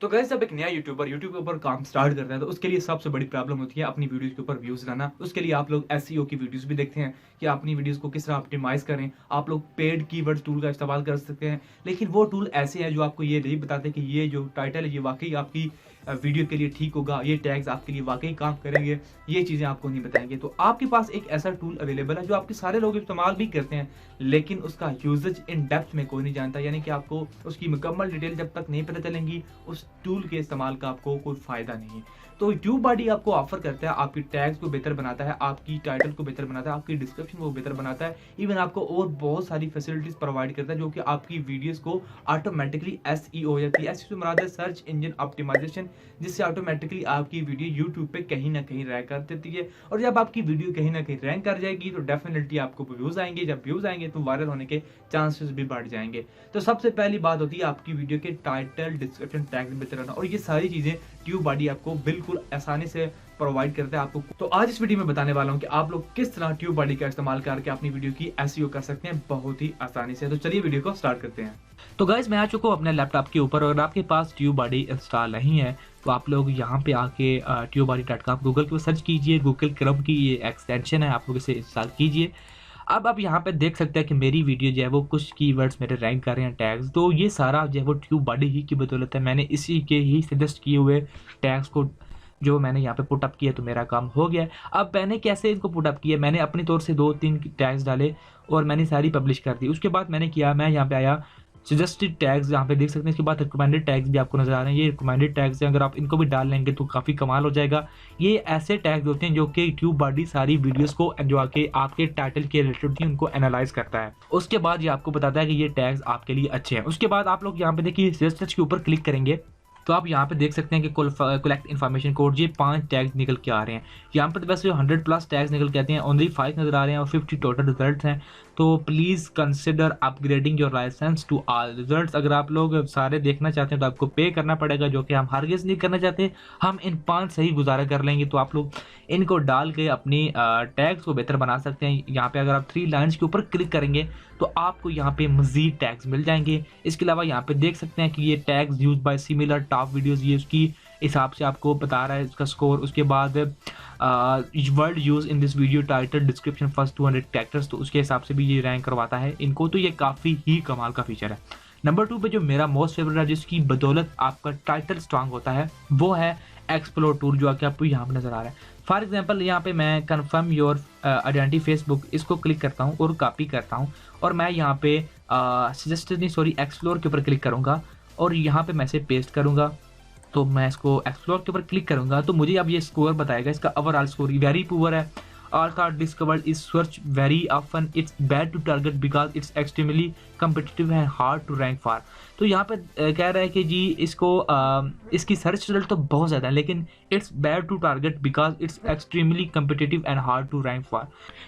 तो गाइस जब एक नया यूट्यूबर यूट्यूब के ऊपर काम स्टार्ट करता है तो उसके लिए सबसे बड़ी प्रॉब्लम होती है अपनी वीडियोस के ऊपर व्यूज लाना। उसके लिए आप लोग एसईओ की वीडियोस भी देखते हैं कि अपनी वीडियोस को किस तरह ऑप्टिमाइज करें। आप लोग पेड कीवर्ड्स टूल का इस्तेमाल कर सकते हैं, लेकिन वो टूल ऐसे हैं जो आपको ये नहीं बताते कि ये जो टाइटल है ये वाकई आपकी वीडियो के लिए ठीक होगा, ये टैग्स आपके लिए वाकई काम करेंगे, ये चीज़ें आपको नहीं बताएंगे। तो आपके पास एक ऐसा टूल अवेलेबल है जो आपके सारे लोग इस्तेमाल भी करते हैं, लेकिन उसका यूजेज इन डेप्थ में कोई नहीं जानता। यानी कि आपको उसकी मुकम्मल डिटेल जब तक नहीं पता चलेंगी उस टूल के इस्तेमाल का आपको कोई फायदा नहीं। तो ट्यूबबडी आपको ऑफर करता है, आपकी टैग्स को बेहतर बनाता है, आपकी टाइटल को बेहतर बनाता है, आपकी डिस्क्रिप्शन को बेहतर बनाता है, इवन आपको और बहुत सारी फैसिलिटीज प्रोवाइड करता है जो कि आपकी वीडियोस को ऑटोमेटिकली एसईओ हो जाती है। एसईओ मतलब है सर्च इंजन ऑप्टिमाइजेशन, जिससे ऑटोमेटिकली आपकी वीडियो यूट्यूब पे कहीं ना कहीं रैंक कर देती है। और जब आपकी वीडियो कहीं ना कहीं रैंक कर जाएगी तो डेफिनेटली आपको व्यूज आएंगे, जब व्यूज आएंगे तो वायरल होने के चांसेस भी बढ़ जाएंगे। तो सबसे पहली बात होती है आपकी वीडियो के टाइटल, डिस्क्रिप्शन, टैग बेहतर होना, और ये सारी चीजें ट्यूबबडी आपको बिल्कुल आसानी से प्रोवाइड करता है आपको। तो आज इस वीडियो में बताने वाला हूं कि आप लोग किस तरह ट्यूबबडी का इस्तेमाल करके अपनी वीडियो की एसईओ कर सकते हैं बहुत ही आसानी से। तो चलिए वीडियो को स्टार्ट करते हैं। तो गाइस मैं आ चुका हूं अपने लैपटॉप के ऊपर, और आपके पास ट्यूबबडी इंस्टॉल नहीं है तो आप लोग यहाँ पे आके tubebuddy.com गूगल के सर्च कीजिए। गूगल क्रोम की ये एक्सटेंशन है, आप लोग इसे इंस्टॉल कीजिए। अब आप यहाँ पे देख सकते हैं कि मेरी वीडियो जो है वो कुछ कीवर्ड्स मेरे रैंक कर रहे हैं, टैग्स। तो ये सारा जो है वो ट्यूबबडी ही की बदौलत है। मैंने इसी के ही सजेस्ट किए हुए टैग्स को जो मैंने यहाँ पे पुट अप किया तो मेरा काम हो गया। अब मैंने कैसे इनको पुट अप किया, मैंने अपनी तौर से 2-3 टैग्स डाले और मैंने सारी पब्लिश कर दी। उसके बाद मैंने किया, मैं यहाँ पे आया सजेस्टेड टैग्स, यहाँ पे देख सकते हैं। इसके बाद रिकमेंडेड टैग्स भी आपको नजर आ रहे हैं। ये रिकमेंडेड टैग्स हैं, अगर आप इनको भी डाल लेंगे तो काफ़ी कमाल हो जाएगा। ये ऐसे टैग्स होते हैं जो कि ट्यूबबडी सारी वीडियोस को जो आके आपके टाइटल के रिलेटेड थी उनको एनालाइज करता है। उसके बाद ये आपको बताता है कि ये टैग्स आपके लिए अच्छे हैं। उसके बाद आप लोग यहाँ पे देखिए सजेस्टेड के ऊपर क्लिक करेंगे तो आप यहाँ पे देख सकते हैं कि कलेक्ट इन्फॉर्मेशन कोड, ये 5 टैग्स निकल के आ रहे हैं। यहाँ पर वैसे 100+ टैग्स निकल के आते हैं, ओनली 5 नजर आ रहे हैं और 50 टोटल रिजल्ट्स हैं। तो please consider upgrading your licence to all results. अगर आप लोग सारे देखना चाहते हैं तो आपको पे करना पड़ेगा, जो कि हम हरगिज़ नहीं करना चाहते। हम इन 5 से ही गुजारा कर लेंगे। तो आप लोग इनको डाल के अपनी टैग्स को बेहतर बना सकते हैं। यहाँ पे अगर आप 3 लाइन्स के ऊपर क्लिक करेंगे तो आपको यहाँ पे मजीद टैग्स मिल जाएंगे। इसके अलावा यहाँ पे देख सकते हैं कि ये tags use by similar top videos, ये उसकी हिसाब से आपको बता रहा है इसका स्कोर। उसके बाद word use in this video, title, description, first 200 characters, तो उसके हिसाब से भी ये रैंक करवाता है इनको। तो ये काफ़ी ही कमाल का फीचर है। नंबर 2 पे जो मेरा मोस्ट फेवरेट है, जिसकी बदौलत आपका टाइटल स्ट्रांग होता है, वो है एक्सप्लोर टूल, जो आके आपको यहाँ पे नजर आ रहा है। फॉर एग्जाम्पल यहाँ पे मैं कन्फर्म योर आइडेंटिटी फेसबुक, इसको क्लिक करता हूँ और कॉपी करता हूँ, और मैं यहाँ पे एक्सप्लोर के ऊपर क्लिक करूँगा और यहाँ पे मैं इसे पेस्ट करूँगा। तो मैं इसको एक्सप्लोर के ऊपर क्लिक करूँगा तो मुझे अब ये स्कोर बताएगा। इसका ओवरऑल स्कोर वेरी पुअर है। Author discovered is search very often. It's bad to target because it's extremely competitive and hard to rank for. तो यहाँ पे कह रहा है कि जी इसको इसकी सर्च रिजल्ट तो बहुत ज़्यादा है, लेकिन it's bad to target because it's extremely competitive and hard to rank for.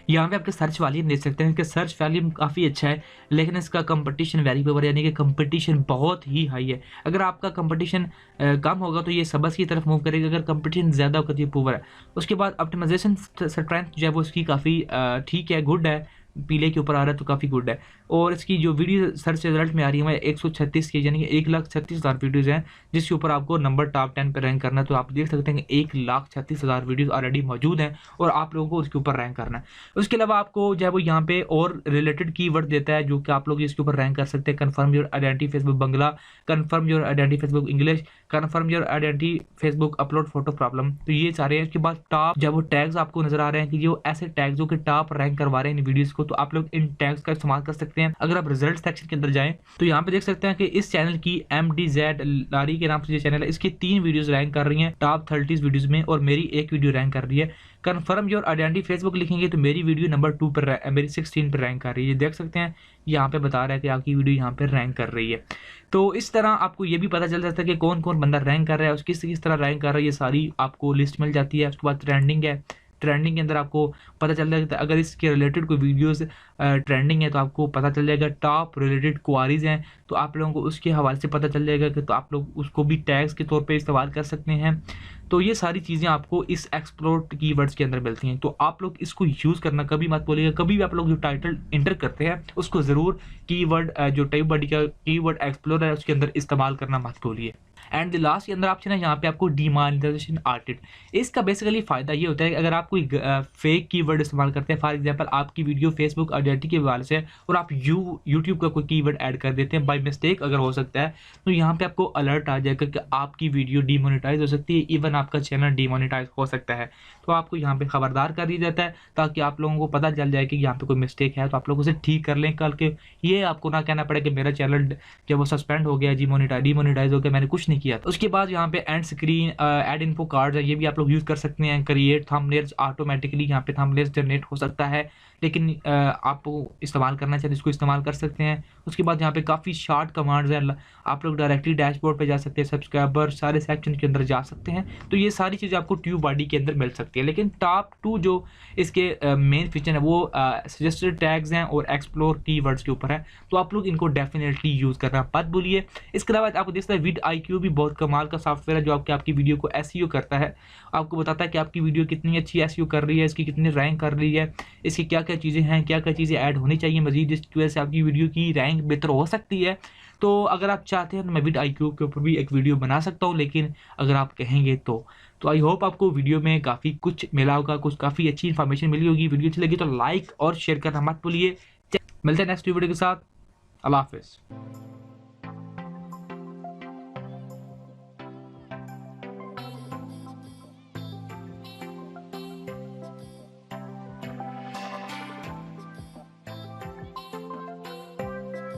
यहाँ पे आपके सर्च वॉल्यूम देख सकते हैं कि सर्च वॉल्यूम काफ़ी अच्छा है, लेकिन इसका कंपटीशन वेरी पुअर, यानी कि कंपटीशन बहुत ही हाई है। अगर आपका कंपटीशन कम होगा तो ये सबस की तरफ मूव करेगा, अगर कंपटीशन ज़्यादा होगा तो ये पुअर है। उसके बाद ऑप्टिमाइजेशन स्ट्रेंथ जो है वो इसकी काफ़ी ठीक है, गुड है, पीले के ऊपर आ रहा है तो काफ़ी गुड है। और इसकी जो वीडियो सर्च रिजल्ट में आ रही है 136 के, यानी कि 1,36,000 वीडियोज़ हैं, जिसके ऊपर आपको नंबर टॉप 10 पर रैंक करना है। तो आप देख सकते हैं कि 1,36,000 वीडियोज़ ऑलरेडी मौजूद हैं और आप लोगों को उसके ऊपर रैंक करना है। उसके अलावा आपको जो है वो यहाँ पे और रिलेटेड कीवर्ड देता है जो कि आप लोग इसके ऊपर रैंक कर सकते हैं। Confirm your identity Facebook Bangla, confirm your identity Facebook English, confirm your identity Facebook upload photo problem. तो ये सारे हैं। इसके बाद टॉप जब वो टैग्स आपको नजर आ रहे हैं कि जो ऐसे टैग्स जो कि टॉप रैंक करवा रहे हैं इन वीडियोस को, तो आप लोग इन टैग्स का इस्तेमाल कर सकते हैं। अगर आप रिजल्ट सेक्शन के अंदर जाएं तो यहाँ पे देख सकते हैं कि इस चैनल की MDZ लारी के नाम से जो चैनल है, इसकी 3 वीडियोस रैंक कर रही हैं टॉप 30 वीडियोस में, और मेरी एक वीडियो रैंक कर रही है। कन्फर्म योर आइडेंटिटी फेसबुक लिखेंगे तो मेरी वीडियो नंबर 2 पर, मेरी 16 पर रैंक कर रही है। देख सकते हैं यहाँ पे बता रहा है कि आपकी वीडियो यहाँ पे रैंक कर रही है। तो इस तरह आपको ये भी पता चल जाता है कि कौन कौन बंदा रैंक कर रहा है और किस तरह रैंक कर रहा है, ये सारी आपको लिस्ट मिल जाती है। उसके बाद ट्रेंडिंग है, ट्रेंडिंग के अंदर आपको पता चल जाएगा अगर इसके रिलेटेड कोई वीडियोस ट्रेंडिंग है तो आपको पता चल जाएगा। टॉप रिलेटेड क्वारीज हैं तो आप लोगों को उसके हवाले से पता चल जाएगा कि तो आप लोग उसको भी टैग्स के तौर पे इस्तेमाल कर सकते हैं। तो ये सारी चीज़ें आपको इस एक्सप्लोर कीवर्ड्स के अंदर मिलती हैं। तो आप लोग इसको यूज़ करना कभी मत भूलिएगा। कभी भी आप लोग जो टाइटल इंटर करते हैं उसको ज़रूर कीवर्ड जो ट्यूबबडी का कीवर्ड एक्सप्लोर है उसके अंदर इस्तेमाल करना मत भूलिए। एंड द लास्ट के अंदर ऑप्शन है यहाँ पे आपको डीमोनेटाइजेशन ऑडिट। इसका बेसिकली फ़ायदा ये होता है कि अगर आप कोई फेक कीवर्ड इस्तेमाल करते हैं, फॉर एग्जांपल आपकी वीडियो फेसबुक आइडेंटिटी के हवाले से और आप यूट्यूब का कोई कीवर्ड ऐड कर देते हैं बाय मिस्टेक अगर हो सकता है, तो यहाँ पे आपको अलर्ट आ जाएगा कि आपकी वीडियो डीमोनेटाइज हो सकती है, इवन आपका चैनल डीमोनेटाइज हो सकता है। तो आपको यहाँ पे खबरदार कर दिया जाता है ताकि आप लोगों को पता चल जाए कि यहाँ पे कोई मिस्टेक है, तो आप लोग उसे ठीक कर लें कल के। ये आपको ना कहना पड़े कि मेरा चैनल जब वो सस्पेंड हो गया, डीमोनेटाइज हो गया, मैंने कुछ नहीं किया। तो उसके बाद यहाँ पे end screen add info cards है, ये भी आप लोग यूज़ कर सकते हैं। क्रिएट थंबनेल्स, ऑटोमेटिकली यहाँ पे थंबनेल्स जनरेट हो सकता है, लेकिन आपको इस्तेमाल करना चाहिए इसको इस्तेमाल कर सकते हैं। उसके बाद यहाँ पे काफ़ी शॉर्ट कमांड्स हैं, आप लोग डायरेक्टली डैशबोर्ड पे जा सकते हैं, सब्सक्राइबर सारे सेक्शन के अंदर जा सकते हैं। तो ये सारी चीज़ें आपको ट्यूब बॉडी के अंदर मिल सकती है। लेकिन टॉप 2 जो इसके मेन फीचर है वो सजेस्टेड टैग्स हैं और एक्सप्लोर कीवर्ड्स के ऊपर है, तो आप लोग इनको डेफिनेटली यूज़ करना मत भूलिए। इसके अलावा आपको देख सकते हैं vidIQ भी बहुत कमाल का सॉफ्टवेयर है जो आपकी वीडियो को एसईओ करता है, आपको बताता है कि आपकी वीडियो कितनी अच्छी एसईओ कर रही है, इसकी कितनी रैंक कर रही है, इसकी क्या क्या चीज़ें हैं, क्या क्या चीज़ें ऐड होनी चाहिए मजीद जिसकी वजह से आपकी वीडियो की रैंक बेहतर हो सकती है। तो अगर आप चाहते हैं तो मैं vidIQ के ऊपर भी एक वीडियो बना सकता हूँ, लेकिन अगर आप कहेंगे तो आई होप आपको वीडियो में काफ़ी कुछ मिला होगा, कुछ काफ़ी अच्छी इन्फॉर्मेशन मिली होगी। वीडियो अच्छी लगी तो लाइक और शेयर करना मत भूलिए। मिलते हैं नेक्स्ट वीडियो के साथ। अल्लाह हाफिज़।